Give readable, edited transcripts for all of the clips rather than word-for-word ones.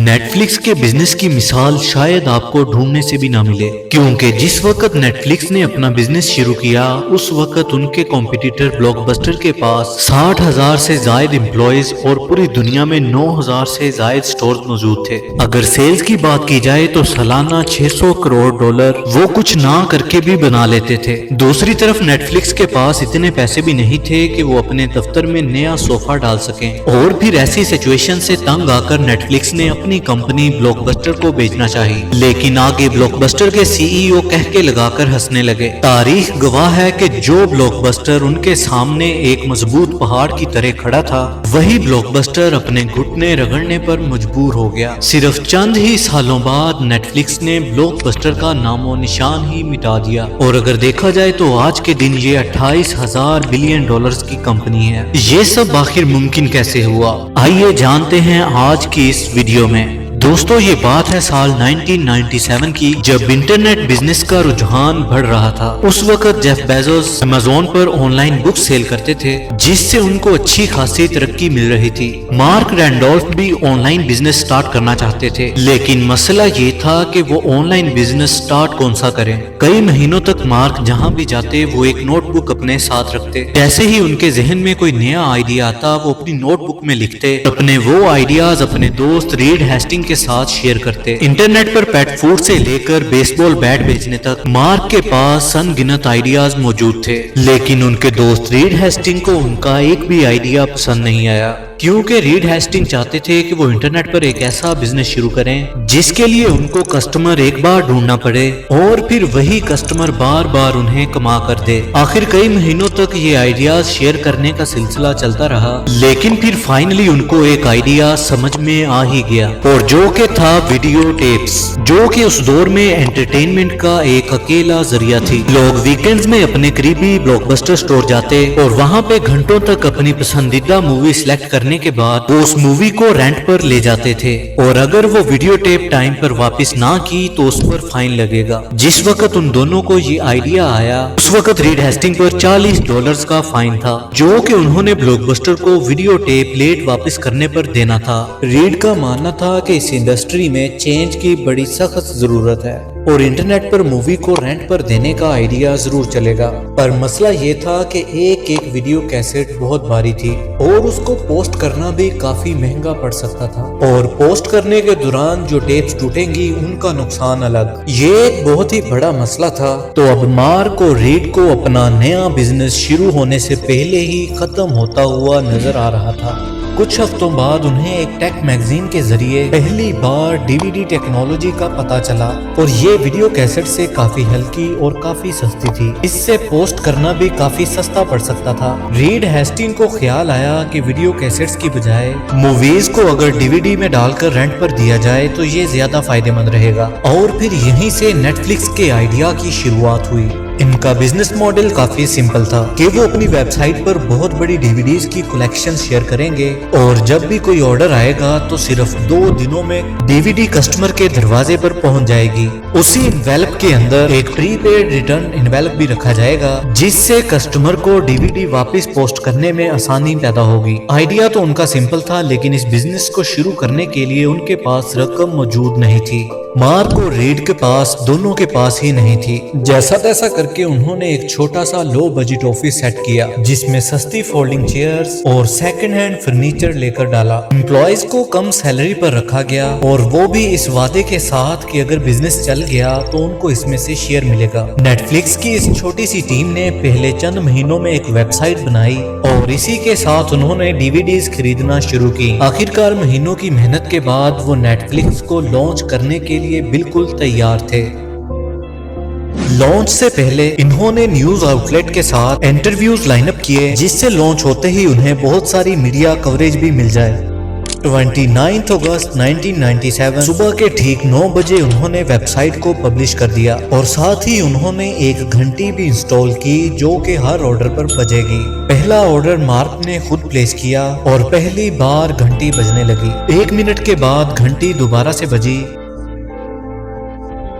Netflix के business की मिसाल शायद आपको ढूंढने से भी ना मिले, क्योंकि जिस वक्त नेटफ्लिक्स ने अपना बिजनेस शुरू किया उस वक्त उनके कॉम्पिटिटर ब्लॉकबस्टर के पास 60,000 से जायद एम्प्लॉइज और पूरी दुनिया में 9,000 से जायद स्टोर मौजूद थे। अगर सेल्स की बात की जाए तो सालाना 600 करोड़ डॉलर वो कुछ ना करके भी बना लेते थे। दूसरी तरफ नेटफ्लिक्स के पास इतने पैसे भी नहीं थे कि वो अपने दफ्तर में नया सोफा डाल सकें, और फिर ऐसी सिचुएशन से तंग आकर नेटफ्लिक्स ने अपनी कंपनी ब्लॉकबस्टर को बेचना चाही। लेकिन आगे ब्लॉकबस्टर के सीईओ कह के लगाकर हंसने लगे। तारीख गवाह है कि जो ब्लॉकबस्टर उनके सामने एक मजबूत पहाड़ की तरह खड़ा था, वही ब्लॉकबस्टर अपने घुटने रगड़ने पर मजबूर हो गया। सिर्फ चंद ही सालों बाद नेटफ्लिक्स ने ब्लॉकबस्टर का नामो निशान ही मिटा दिया, और अगर देखा जाए तो आज के दिन ये 28,000 बिलियन डॉलर्स की कंपनी है। ये सब आखिर मुमकिन कैसे हुआ, आइए जानते हैं आज की इस वीडियो में। दोस्तों, ये बात है साल 1997 की, जब इंटरनेट बिजनेस का रुझान बढ़ रहा था। उस वक्त जेफ बेजोस अमेज़न पर ऑनलाइन बुक सेल करते थे, जिससे उनको अच्छी खासी तरक्की मिल रही थी। मार्क रैंडोल्फ भी ऑनलाइन बिजनेस स्टार्ट करना चाहते थे, लेकिन मसला ये था कि वो ऑनलाइन बिजनेस स्टार्ट कौन सा करें। कई महीनों तक मार्क जहाँ भी जाते वो एक नोटबुक अपने साथ रखते। जैसे ही उनके जहन में कोई नया आइडिया आता वो अपनी नोटबुक में लिखते, अपने वो आइडियाज अपने दोस्त रीड हेस्टिंग के साथ शेयर करते। इंटरनेट पर पेट फूड से लेकर बेसबॉल बैट बेचने तक मार्क के पास अनगिनत आइडियाज मौजूद थे, लेकिन उनके दोस्त रीड हेस्टिंग को उनका एक भी आइडिया पसंद नहीं आया, क्योंकि रीड हेस्टिंग चाहते थे कि वो इंटरनेट पर एक ऐसा बिजनेस शुरू करें जिसके लिए उनको कस्टमर एक बार ढूंढना पड़े और फिर वही कस्टमर बार बार उन्हें कमा कर दे। आखिर कई महीनों तक ये आइडियाज शेयर करने का सिलसिला चलता रहा, लेकिन फिर फाइनली उनको एक आइडिया समझ में आ ही गया, और जो कि था वीडियो टेप्स, जो कि उस दौर में एंटरटेनमेंट का एक अकेला जरिया थी। लोग वीकेंड्स में अपने करीबी ब्लॉकबस्टर स्टोर जाते और वहाँ पे घंटों तक अपनी पसंदीदा मूवी सिलेक्ट करने के बाद वो उस मूवी को रेंट पर ले जाते थे, और अगर वो वीडियो टेप टाइम पर वापस ना की तो उस पर फाइन लगेगा। जिस वक्त उन दोनों को ये आइडिया आया उस वक्त रीड हेस्टिंग पर $40 का फाइन था, जो कि उन्होंने ब्लॉकबस्टर को वीडियो टेप लेट वापस करने पर देना था। रीड का मानना था कि इस इंडस्ट्री में चेंज की बड़ी सख्त जरूरत है और इंटरनेट पर मूवी को रेंट पर देने का आइडिया जरूर चलेगा, पर मसला ये था कि एक एक वीडियो कैसेट बहुत भारी थी और उसको पोस्ट करना भी काफी महंगा पड़ सकता था, और पोस्ट करने के दौरान जो टेप्स टूटेंगी उनका नुकसान अलग। ये एक बहुत ही बड़ा मसला था। तो अब मार्क और रीड को अपना नया बिजनेस शुरू होने से पहले ही खत्म होता हुआ नजर आ रहा था। कुछ हफ्तों बाद उन्हें एक टेक मैगजीन के जरिए पहली बार डीवीडी टेक्नोलॉजी का पता चला, और ये वीडियो कैसेट से काफी हल्की और काफी सस्ती थी। इससे पोस्ट करना भी काफी सस्ता पड़ सकता था। रीड हेस्टिंग को ख्याल आया कि वीडियो कैसेट्स की बजाय मूवीज को अगर डीवीडी में डालकर रेंट पर दिया जाए तो ये ज्यादा फायदेमंद रहेगा, और फिर यहीं से नेटफ्लिक्स के आइडिया की शुरुआत हुई। इनका बिजनेस मॉडल काफी सिंपल था कि वो अपनी वेबसाइट पर बहुत बड़ी डीवीडीज की कलेक्शन शेयर करेंगे, और जब भी कोई ऑर्डर आएगा तो सिर्फ 2 दिनों में डीवीडी कस्टमर के दरवाजे पर पहुंच जाएगी। उसी इन्वेलप के अंदर एक प्रीपेड रिटर्न इन्वेलप भी रखा जाएगा, जिससे कस्टमर को डीवीडी वापस पोस्ट करने में आसानी पैदा होगी। आइडिया तो उनका सिंपल था, लेकिन इस बिजनेस को शुरू करने के लिए उनके पास रकम मौजूद नहीं थी। मार्क और रीड के पास दोनों के पास ही नहीं थी। जैसा तैसा करके उन्होंने एक छोटा सा लो बजट ऑफिस सेट किया, जिसमें सस्ती फोल्डिंग चेयर्स और सेकंड हैंड फर्नीचर लेकर डाला। एम्प्लॉइज को कम सैलरी पर रखा गया, और वो भी इस वादे के साथ कि अगर बिजनेस चल गया तो उनको इसमें से शेयर मिलेगा। नेटफ्लिक्स की इस छोटी सी टीम ने पहले चंद महीनों में एक वेबसाइट बनाई, और इसी के साथ उन्होंने डीवीडीज खरीदना शुरू की। आखिरकार महीनों की मेहनत के बाद वो नेटफ्लिक्स को लॉन्च करने के लिए बिल्कुल तैयार थे। लॉन्च से पहले इन्होंने न्यूज आउटलेट के साथ इंटरव्यूज लाइनअप किए, जिससे लॉन्च होते ही उन्हें बहुत सारी मीडिया कवरेज भी मिल जाए। 29 अगस्त 1997 सुबह के ठीक 9 बजे उन्होंने वेबसाइट को पब्लिश कर दिया, और साथ ही उन्होंने एक घंटी भी इंस्टॉल की जो कि हर ऑर्डर पर बजेगी। पहला ऑर्डर मार्क ने खुद प्लेस किया और पहली बार घंटी बजने लगी। 1 मिनट के बाद घंटी दोबारा से बजी,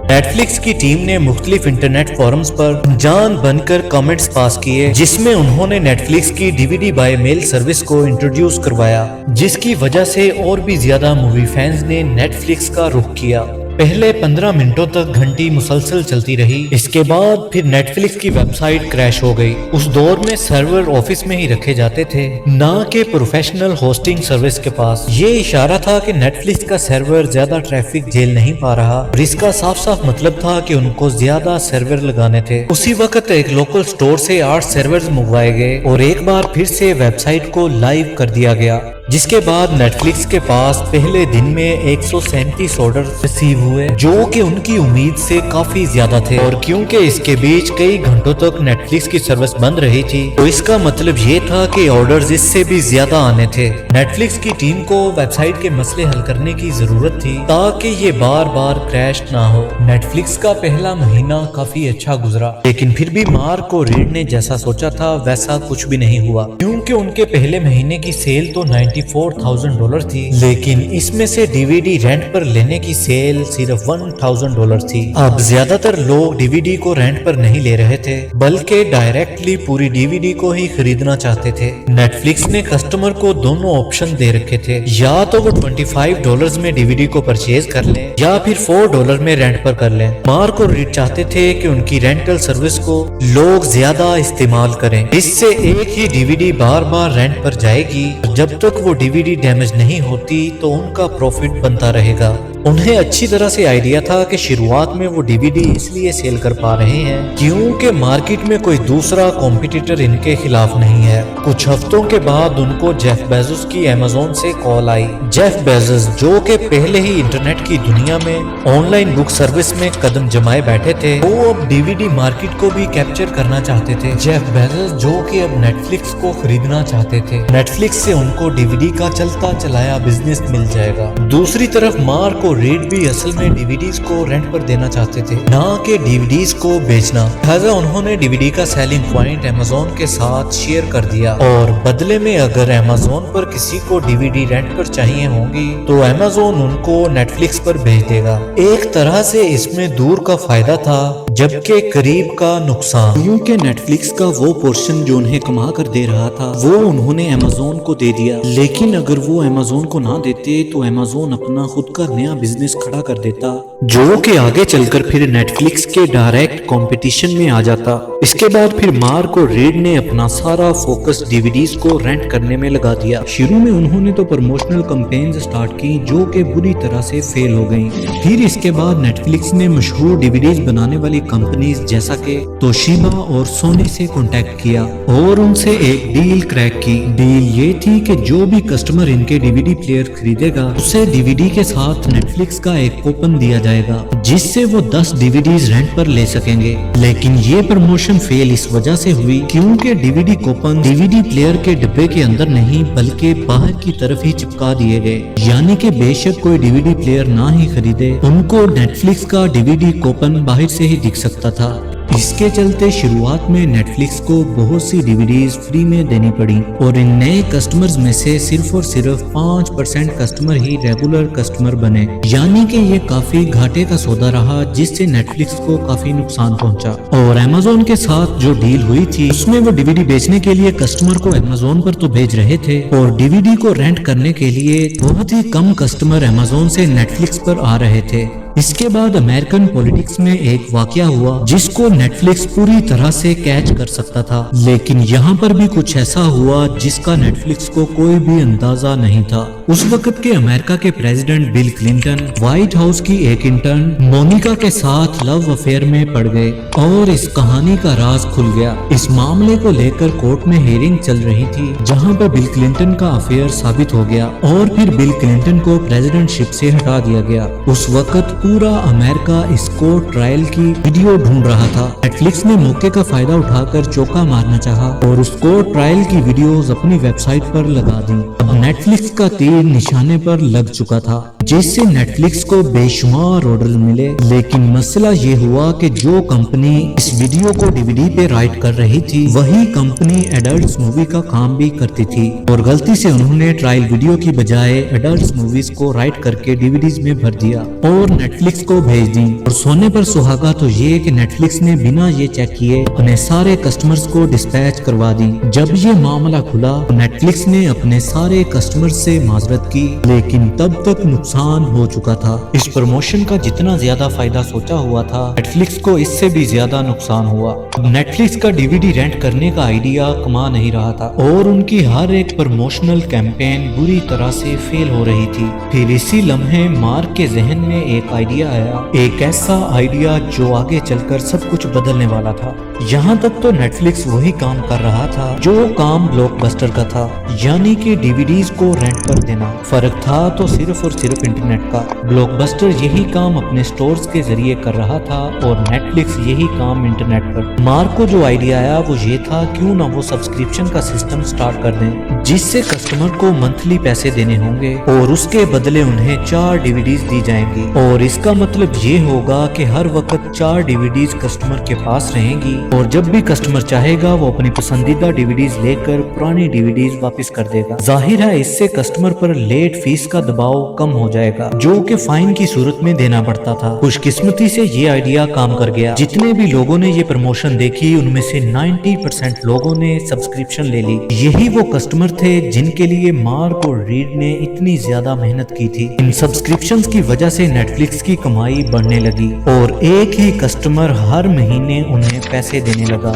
نیٹ فلکس کی ٹیم نے مختلف انٹرنیٹ فورمز پر جان بن کر کامنٹس پاس کیے، جس میں انہوں نے نیٹ فلکس کی DVD بائی میل سروس کو انٹروڈیوس کروایا، جس کی وجہ سے اور بھی زیادہ مووی فینز نے نیٹ فلکس کا رخ کیا۔ پہلے 15 منٹوں تک گھنٹی مسلسل چلتی رہی، اس کے بعد پھر نیٹ فلکس کی ویب سائٹ کریش ہو گئی۔ اس دور میں سرور آفس میں ہی رکھے جاتے تھے، نہ کہ پروفیشنل ہوسٹنگ سروس کے پاس۔ یہ اشارہ تھا کہ نیٹ فلکس کا سرور زیادہ ٹریفک جھیل نہیں پا رہا، اور اس کا صاف صاف مطلب تھا کہ ان کو زیادہ سرور لگانے تھے۔ اسی وقت ایک لوکل سٹور سے 8 سرورز منگوائے گئے اور ایک بار پھر سے ویب سائٹ کو لائیو کر دیا گیا، جس کے بعد نیٹ فلکس کے پاس پہلے دن میں 137 آرڈر ریسیو ہوئے، جو کہ ان کی امید سے کافی زیادہ تھے، اور کیونکہ اس کے بیچ کئی گھنٹوں تک نیٹ فلکس کی سروس بند رہی تھی، تو اس کا مطلب یہ تھا کہ آرڈرز اس سے بھی زیادہ آنے تھے۔ نیٹ فلکس کی ٹیم کو ویب سائٹ کے مسئلے حل کرنے کی ضرورت تھی تاکہ یہ بار بار کریش نہ ہو۔ نیٹ فلکس کا پہلا مہینہ کافی اچھا گزرا، لیکن پھر بھی مارک اور ریڈ نے جیسا سوچا تھا ویسا کچھ بھی نہیں ہوا، کیونکہ ان کے پہلے مہینے کی سیل تو $94,000 تھی، لیکن اس میں سے DVD رینٹ پر لینے کی سیل صرف $1,000 تھی۔ اب زیادہ تر لوگ DVD کو رینٹ پر نہیں لے رہے تھے، بلکہ ڈائریکٹلی پوری DVD کو ہی خریدنا چاہتے تھے۔ نیٹ فلکس نے کسٹمر کو دونوں آپشن دے رکھے تھے، یا تو وہ $25 میں DVD کو پرچیز کر لیں یا پھر $4 میں رینٹ پر کر لیں۔ مارک اور ریڈ چاہتے تھے کہ ان کی رینٹل سروس کو لوگ زیادہ استعمال کریں، اس سے ایک ہی DVD بار بار رینٹ پر جائے گی، جب تک وہ DVD ڈیمیج نہیں ہوتی تو ان کا پروفٹ بنتا رہے گا۔ انہیں اچھی طرح سے آئیڈیا تھا کہ شروعات میں وہ DVD اس لیے سیل کر پا رہے ہیں کیونکہ مارکیٹ میں کوئی دوسرا کمپیٹیٹر ان کے خلاف نہیں ہے۔ کچھ ہفتوں کے بعد ان کو جیف بیزوس کی Amazon سے کال آئی۔ جیف بیزوس، جو کہ پہلے ہی انٹرنیٹ کی دنیا میں آن لائن بک سروس میں قدم جمائے بیٹھے تھے، وہ اب DVD مارکیٹ کو بھی کیپچر کرنا چاہتے تھے۔ جیف بیزوس جو کہ اب نیٹ فلکس کو خریدنا چاہتے تھے، نیٹ فلکس سے ان کو DVD کا چلتا چلایا بزنس مل جائے گا۔ دوسری طرف مارک اور ریڈ بھی اصل میں DVDs کو رینٹ پر دینا چاہتے تھے، نہ کہ DVDs کو بیچنا، لہذا انہوں نے DVD کا سیلنگ پوائنٹ Amazon کے ساتھ شیئر کر دیا، اور بدلے میں اگر Amazon پر کسی کو DVD رینٹ پر چاہیے ہوں گی تو Amazon ان کو نیٹ فلکس پر بھیج دے گا۔ ایک طرح سے اس میں دور کا فائدہ تھا جبکہ قریب کا نقصان، کیونکہ نیٹ فلکس کا وہ پورشن جو انہیں کما کر دے رہا تھا وہ انہوں نے Amazon کو دے دیا، لیکن اگر وہ Amazon کو نہ دیتے تو Amazon اپنا خود کا نیا بزنس کھڑا کر دیتا، جو کہ آگے چل کر پھر نیٹ فلکس کے ڈائریکٹ کمپٹیشن میں آ جاتا۔ اس کے بعد پھر مارک اور ریڈ نے اپنا سارا فوکس DVDs کو رینٹ کرنے میں لگا دیا۔ شروع میں انہوں نے تو پروموشنل کمپینز سٹارٹ کی جو کہ بری طرح سے فیل ہو گئیں۔ پھر اس کے بعد نیٹ فلکس نے مشہور DVDs بنانے والی کمپنیز جیسا کہ توشیبا اور سونی سے کانٹیکٹ کیا اور ان سے ایک ڈیل کریک کی۔ ڈیل یہ تھی کہ جو بھی کسٹمر ان کے DVD پلیئر خریدے گا اسے DVD کے ساتھ نیٹ فلکس کا ایک کوپن دیا جائے گا جس سے وہ 10 DVDs رینٹ پر لے سکیں گے، لیکن یہ پروموشن فیل اس وجہ سے ہوئی کیونکہ DVD کوپن DVD پلیئر کے ڈبے کے اندر نہیں بلکہ باہر کی طرف ہی چپکا دیے گئے، یعنی کہ بے شک کوئی DVD پلیئر نہ ہی خریدے ان کو نیٹ فلکس کا DVD کوپن باہر سے ہی دکھ سکتا تھا۔ اس کے چلتے شروعات میں نیٹ فلکس کو بہت سی DVDs فری میں دینی پڑی، اور ان نئے کسٹمرز میں سے صرف اور صرف 5% کسٹمر ہی ریگولر کسٹمر بنے، یعنی کہ یہ کافی گھاٹے کا سودا رہا جس سے نیٹ فلکس کو کافی نقصان پہنچا۔ اور Amazon کے ساتھ جو ڈیل ہوئی تھی اس میں وہ DVD بیچنے کے لیے کسٹمر کو Amazon پر تو بھیج رہے تھے، اور DVD کو رینٹ کرنے کے لیے بہت ہی کم کسٹمر Amazon سے نیٹ فلکس پر آ رہے تھے۔ اس کے بعد امریکن پولیٹکس میں ایک واقعہ ہوا جس کو نیٹ فلکس پوری طرح سے کیچ کر سکتا تھا، لیکن یہاں پر بھی کچھ ایسا ہوا جس کا نیٹ فلکس کو کوئی بھی اندازہ نہیں تھا۔ اس وقت کے امریکہ کے president Bill Clinton white house کی ایک انٹرن مونیکا کے ساتھ لو افیئر میں پڑ گئے اور اس کہانی کا راز کھل گیا۔ اس معاملے کو لے کر کورٹ میں ہیئرنگ چل رہی تھی جہاں پر بل کلنٹن کا افیئر ثابت ہو گیا اور پھر بل کلنٹن کو پریزیڈنٹ شپ سے ہٹا دیا گیا۔ اس وقت پورا امریکہ اس کورٹ ٹرائل کی ویڈیو ڈھونڈ رہا تھا۔ نیٹ فلکس نے موقع کا فائدہ اٹھا کر چوکا مارنا چاہا اور اس کورٹ ٹرائل کی ویڈیوز اپنی ویب سائٹ پر لگا دیں۔ اب نیٹ فلکس کا تیر نشانے پر لگ چکا تھا۔ जिससे नेटफ्लिक्स को बेशुमार ऑर्डर मिले। लेकिन मसला ये हुआ कि जो कंपनी इस वीडियो को डीवीडी पे राइट कर रही थी वही कंपनी एडल्ट मूवी का काम भी करती थी और गलती से उन्होंने ट्रायल वीडियो की बजाय एडल्ट मूवीज को राइट करके डीवीडीज में भर दिया और नेटफ्लिक्स को भेज दी। और सोने पर सुहागा तो ये कि नेटफ्लिक्स ने बिना ये चेक किए अपने सारे कस्टमर्स को डिस्पैच करवा दी। जब ये मामला खुला तो नेटफ्लिक्स ने अपने सारे कस्टमर्स से माजरत की, लेकिन तब तक नुकसान हो चुका था। इस प्रमोशन का जितना ज्यादा फायदा सोचा हुआ था नेटफ्लिक्स को इससे भी ज्यादा नुकसान हुआ। अब नेटफ्लिक्स का डीवीडी रेंट करने का आइडिया कमा नहीं रहा था और उनकी हर एक प्रमोशनल कैंपेन बुरी तरह से फेल हो रही थी। फिर इसी लम्हे मार्क के जहन में एक आइडिया आया, एक ऐसा आइडिया जो आगे चलकर सब कुछ बदलने वाला था। यहाँ तक तो नेटफ्लिक्स वही काम कर रहा था जो काम ब्लॉकबस्टर का था, यानी कि डीवीडीज को रेंट पर देना। फर्क था तो सिर्फ और सिर्फ इंटरनेट का। ब्लॉकबस्टर यही काम अपने स्टोर्स के जरिए कर रहा था और नेटफ्लिक्स यही काम इंटरनेट पर। मार्क को जो आइडिया आया वो ये था, क्यों ना वो सब्सक्रिप्शन का सिस्टम स्टार्ट कर दें जिससे कस्टमर को मंथली पैसे देने होंगे और उसके बदले उन्हें 4 डीवीडीज दी जाएंगी। और इसका मतलब ये होगा कि हर वक्त 4 डीवीडीज कस्टमर के पास रहेंगी और जब भी कस्टमर चाहेगा वो अपनी पसंदीदा डीवीडीज लेकर पुरानी डीवीडीज वापस कर देगा। जाहिर है इससे कस्टमर पर लेट फीस का दबाव कम हो जाएगा जो कि फाइन की सूरत में देना पड़ता था। खुशकिस्मती से ये आइडिया काम कर गया। जितने भी लोगों ने ये प्रमोशन देखी उनमें से 90% लोगों ने सब्सक्रिप्शन ले ली। यही वो कस्टमर थे जिनके लिए मार्क और रीड ने इतनी ज्यादा मेहनत की थी। इन सब्सक्रिप्शन की वजह से नेटफ्लिक्स की कमाई बढ़ने लगी और एक ही कस्टमर हर महीने उन्हें पैसे देने लगा।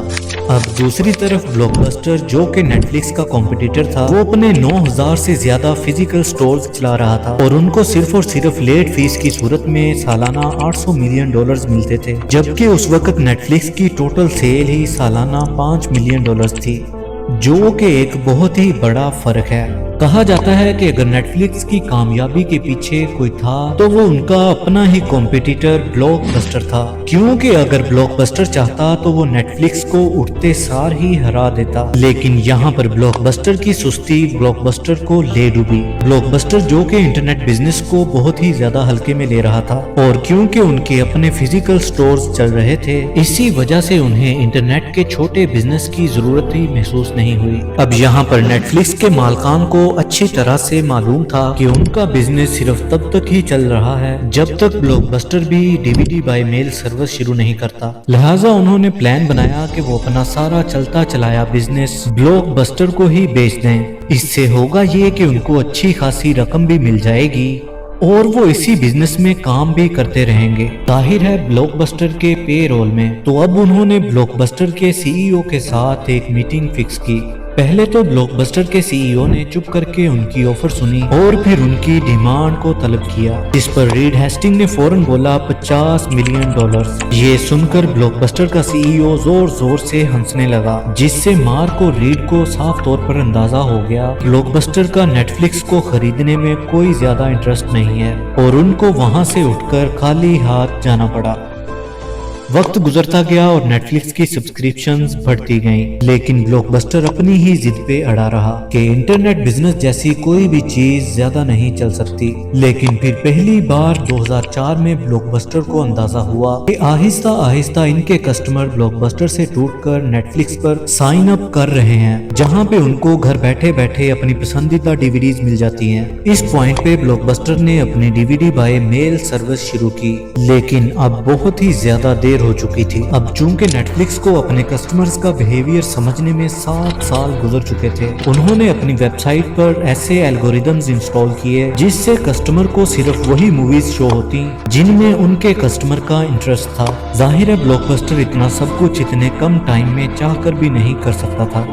अब दूसरी तरफ ब्लॉकबस्टर जो कि नेटफ्लिक्स का कॉम्पिटिटर था, वो अपने 9000 से ज्यादा फिजिकल स्टोर्स चला रहा था और उनको सिर्फ और सिर्फ लेट फीस की सूरत में सालाना $800 मिलियन मिलते थे, जबकि उस वक्त नेटफ्लिक्स की टोटल सेल ही सालाना $5 मिलियन थी, जो कि एक बहुत ही बड़ा फर्क है। कहा जाता है कि अगर नेटफ्लिक्स की कामयाबी के पीछे कोई था तो वो उनका अपना ही कॉम्पिटिटर ब्लॉकबस्टर था, क्योंकि अगर ब्लॉकबस्टर चाहता तो वो नेटफ्लिक्स को उठते सार ही हरा देता। लेकिन यहाँ पर ब्लॉकबस्टर की सुस्ती ब्लॉकबस्टर को ले डूबी। ब्लॉकबस्टर जो कि इंटरनेट बिजनेस को बहुत ही ज्यादा हल्के में ले रहा था और क्योंकि उनके अपने फिजिकल स्टोर्स चल रहे थे, इसी वजह से उन्हें इंटरनेट के छोटे बिजनेस की जरूरत ही महसूस नहीं हुई। अब यहाँ पर नेटफ्लिक्स के मालकान को अच्छी तरह से मालूम था कि उनका बिजनेस सिर्फ तब तक ही चल रहा है जब तक ब्लॉकबस्टर भी डीवीडी बाय मेल सर्विस शुरू नहीं करता। लिहाजा उन्होंने प्लान बनाया कि वो अपना सारा चलता चलाया बिजनेस ब्लॉकबस्टर को ही बेच दें। इससे होगा ये कि उनको अच्छी खासी रकम भी मिल जाएगी और वो इसी बिजनेस में काम भी करते रहेंगे, जाहिर है ब्लॉकबस्टर के पे रोल में। तो अब उन्होंने ब्लॉकबस्टर के सीईओ के साथ एक मीटिंग फिक्स की। पहले तो ब्लॉकबस्टर के सीईओ ने चुप करके उनकी ऑफर सुनी और फिर उनकी डिमांड को तलब किया, जिस पर रीड हेस्टिंग ने फौरन बोला $50 मिलियन। ये सुनकर ब्लॉकबस्टर का सीईओ जोर जोर से हंसने लगा, जिससे मार्क और रीड को साफ तौर पर अंदाजा हो गया ब्लॉकबस्टर का नेटफ्लिक्स को खरीदने में कोई ज्यादा इंटरेस्ट नहीं है और उनको वहां से उठकर खाली हाथ जाना पड़ा। वक्त गुजरता गया और नेटफ्लिक्स की सब्सक्रिप्शंस बढ़ती गईं, लेकिन ब्लॉकबस्टर अपनी ही जिद पे अड़ा रहा कि इंटरनेट बिजनेस जैसी कोई भी चीज ज्यादा नहीं चल सकती। लेकिन फिर पहली बार 2004 में ब्लॉकबस्टर को अंदाजा हुआ कि आहिस्ता आहिस्ता इनके कस्टमर ब्लॉकबस्टर से टूटकर नेटफ्लिक्स पर साइन अप कर रहे हैं, जहां पे उनको घर बैठे बैठे अपनी पसंदीदा डीवीडीज मिल जाती हैं। इस पॉइंट पे ब्लॉकबस्टर ने अपनी डीवीडी बाय मेल सर्विस शुरू की, लेकिन अब बहुत ही ज्यादा देर हो चुकी थी। अब चूंकि नेटफ्लिक्स को अपने कस्टमर्स का बिहेवियर समझने में 7 साल गुजर चुके थे, उन्होंने अपनी वेबसाइट पर ऐसे एल्गोरिदम्स इंस्टॉल किए जिससे कस्टमर को सिर्फ वही मूवीज शो होती जिनमें उनके कस्टमर का इंटरेस्ट था। जाहिर है ब्लॉकबस्टर इतना सब कुछ इतने कम टाइम में चाहकर भी नहीं कर सकता था।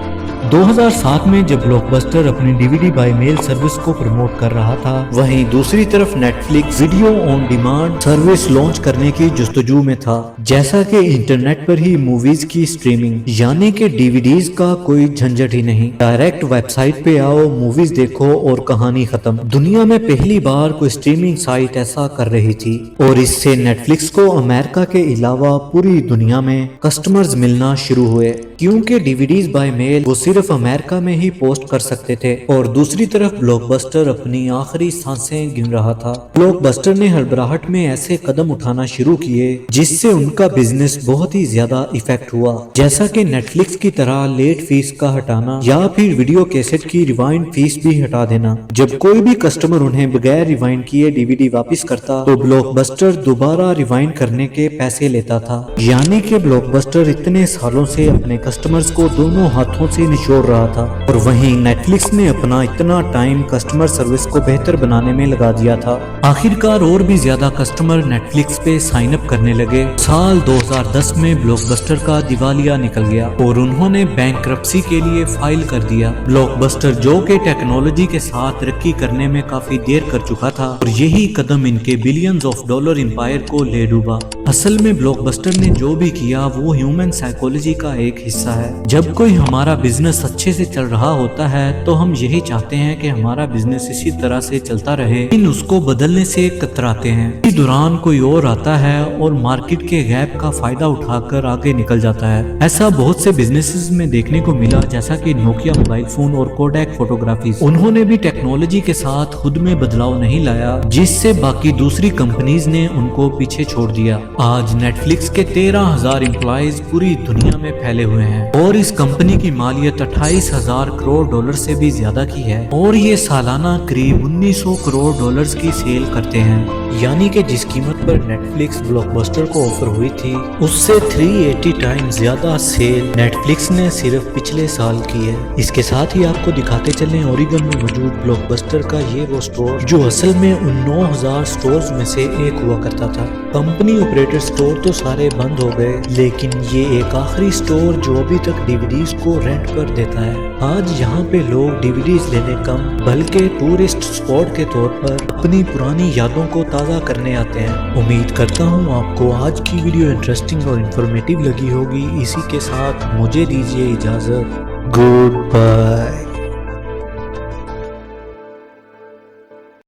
2007 में जब ब्लॉकबस्टर अपनी डीवीडी बाय मेल सर्विस को प्रमोट कर रहा था, वहीं दूसरी तरफ Netflix video on demand service launch करने की जुस्तजू में था। जैसा कि इंटरनेट पर ही मूवीज की स्ट्रीमिंग, यानी कि डीवीडीज का कोई झंझट ही नहीं, डायरेक्ट वेबसाइट पे आओ, मूवीज देखो और कहानी खत्म। दुनिया में पहली बार कोई स्ट्रीमिंग साइट ऐसा कर रही थी और इससे नेटफ्लिक्स को अमेरिका के अलावा पूरी दुनिया में कस्टमर्स मिलना शुरू हुए, क्योंकि डीवीडीज बाय मेल वो सिर्फ सिर्फ अमेरिका में ही पोस्ट कर सकते थे और दूसरी तरफ ब्लॉकबस्टर अपनी आखिरी सांसें गिन रहा था। ब्लॉकबस्टर ने हड़बड़ाहट में ऐसे कदम उठाना शुरू किए जिससे उनका बिजनेस बहुत ही ज्यादा इफेक्ट हुआ, जैसा कि नेटफ्लिक्स की तरह लेट फीस का हटाना या फिर वीडियो कैसेट की रिवाइंड फीस भी हटा देना। जब कोई भी कस्टमर उन्हें बगैर रिवाइंड किए डीवीडी वापस करता तो ब्लॉकबस्टर दोबारा रिवाइंड करने के पैसे लेता था। यानी कि ब्लॉकबस्टर इतने सालों से अपने कस्टमर्स को दोनों हाथों से निचोड़ रहा था और वहीं नेटफ्लिक्स ने अपना इतना टाइम कस्टमर सर्विस को बेहतर बनाने में लगा दिया था। आखिरकार और भी ज्यादा कस्टमर नेटफ्लिक्स पे साइन अप करने लगे। साल 2010 में ब्लॉकबस्टर का दिवालिया निकल गया और उन्होंने बैंकरप्सी के लिए फाइल कर दिया। ब्लॉकबस्टर जो कि टेक्नोलॉजी के साथ तरक्की करने में काफी देर कर चुका था और यही कदम इनके बिलियंस ऑफ डॉलर एम्पायर को ले डूबा। असल में ब्लॉकबस्टर ने जो भी किया वो ह्यूमन साइकोलॉजी का एक हिस्सा है। जब कोई हमारा बिजनेस अच्छे से चल रहा होता है तो हम यही चाहते हैं कि हमारा बिजनेस इसी तरह से चलता रहे, लेकिन उसको बदलने से कतराते हैं। इस दौरान कोई और आता है और मार्केट के गैप का फायदा उठाकर आगे निकल जाता है। ऐसा बहुत से बिजनेसेस में देखने को मिला, जैसा कि नोकिया मोबाइल फोन और कोडैक फोटोग्राफी। उन्होंने भी टेक्नोलॉजी के साथ खुद में बदलाव नहीं लाया, जिससे बाकी दूसरी कंपनीज ने उनको पीछे छोड़ दिया। आज नेटफ्लिक्स के 13,000 एम्प्लॉइज पूरी दुनिया में फैले हुए हैं और इस कंपनी की मालियत 28,000 करोड़ डॉलर से भी ज्यादा की है और ये सालाना करीब 1900 करोड़ डॉलर्स की सेल करते हैं। यानी कि जिस कीमत पर नेटफ्लिक्स ब्लॉकबस्टर को ऑफर हुई थी उससे 380 टाइम्स ज्यादा सेल नेटफ्लिक्स ने सिर्फ पिछले साल की है। इसके साथ ही आपको दिखाते चलें ओरिगन में मौजूद ब्लॉकबस्टर का ये वो स्टोर जो असल में उन 9,000 स्टोर्स में से एक हुआ करता था। कंपनी ऑपरेटेड स्टोर तो सारे बंद हो गए, लेकिन ये एक आखिरी स्टोर जो अभी तक डीवीडीज को रेंट पर देता है। आज यहाँ पे लोग डीवीडीज लेने कम बल्कि टूरिस्ट स्पॉट के तौर पर अपनी पुरानी यादों को ताज़ा करने आते हैं। उम्मीद करता हूँ आपको आज की वीडियो इंटरेस्टिंग और इंफॉर्मेटिव लगी होगी। इसी के साथ मुझे दीजिए इजाज़त। Good bye.